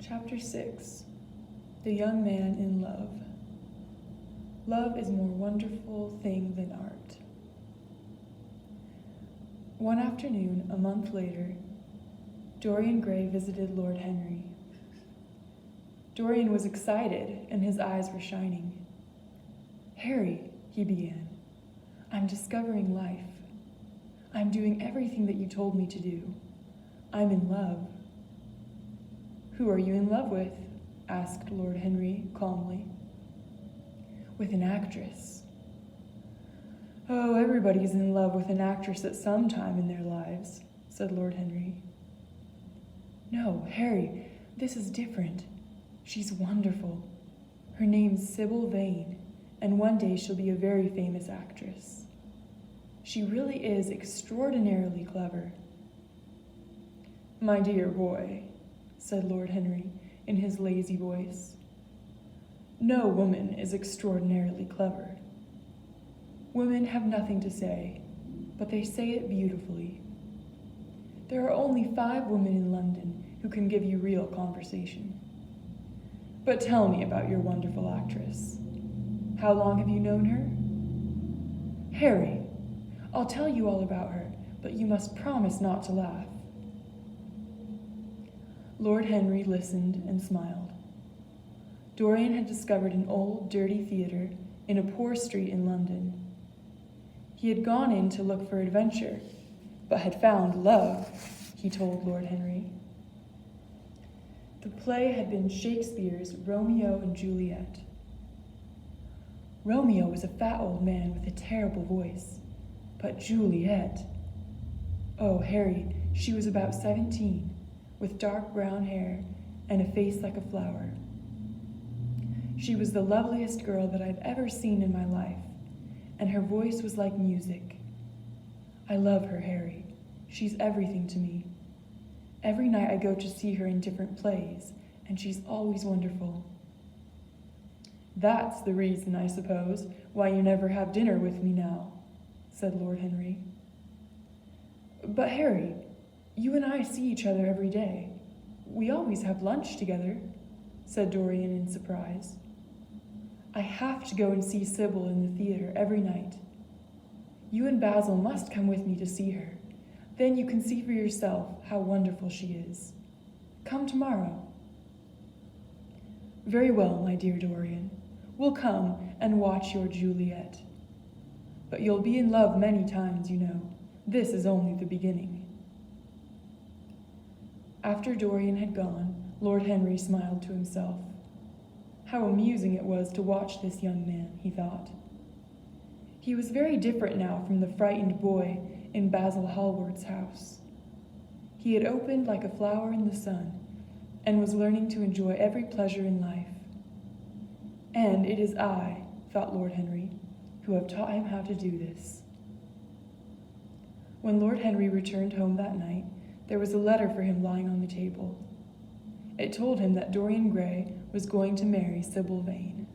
Chapter 6. The Young Man in Love. Love is a more wonderful thing than art. One afternoon, a month later, Dorian Gray visited Lord Henry. Dorian was excited, and his eyes were shining. "Harry," he began, "I'm discovering life. I'm doing everything that you told me to do. I'm in love." "Who are you in love with?" asked Lord Henry calmly. "With an actress." "Oh, everybody's in love with an actress at some time in their lives," said Lord Henry. "No, Harry, this is different. She's wonderful. Her name's Sybil Vane, and one day she'll be a very famous actress. She really is extraordinarily clever." "My dear boy," said Lord Henry in his lazy voice, "no woman is extraordinarily clever. Women have nothing to say, but they say it beautifully. There are only 5 women in London who can give you real conversation. But tell me about your wonderful actress. How long have you known her?" "Harry, I'll tell you all about her, but you must promise not to laugh." Lord Henry listened and smiled. Dorian had discovered an old, dirty theater in a poor street in London. He had gone in to look for adventure, but had found love, he told Lord Henry. The play had been Shakespeare's Romeo and Juliet. Romeo was a fat old man with a terrible voice, but Juliet, oh, Harry, she was about 17, with dark brown hair and a face like a flower. She was the loveliest girl that I've ever seen in my life, and her voice was like music. I love her, Harry. She's everything to me. Every night I go to see her in different plays, and she's always wonderful." "That's the reason, I suppose, why you never have dinner with me now," said Lord Henry. "But Harry, you and I see each other every day. We always have lunch together," said Dorian in surprise. "I have to go and see Sybil in the theater every night. You and Basil must come with me to see her. Then you can see for yourself how wonderful she is. Come tomorrow." "Very well, my dear Dorian. We'll come and watch your Juliet. But you'll be in love many times, you know. This is only the beginning." After Dorian had gone, Lord Henry smiled to himself. How amusing it was to watch this young man, he thought. He was very different now from the frightened boy in Basil Hallward's house. He had opened like a flower in the sun, and was learning to enjoy every pleasure in life. "And it is I," thought Lord Henry, "who have taught him how to do this." When Lord Henry returned home that night, there was a letter for him lying on the table. It told him that Dorian Gray was going to marry Sybil Vane.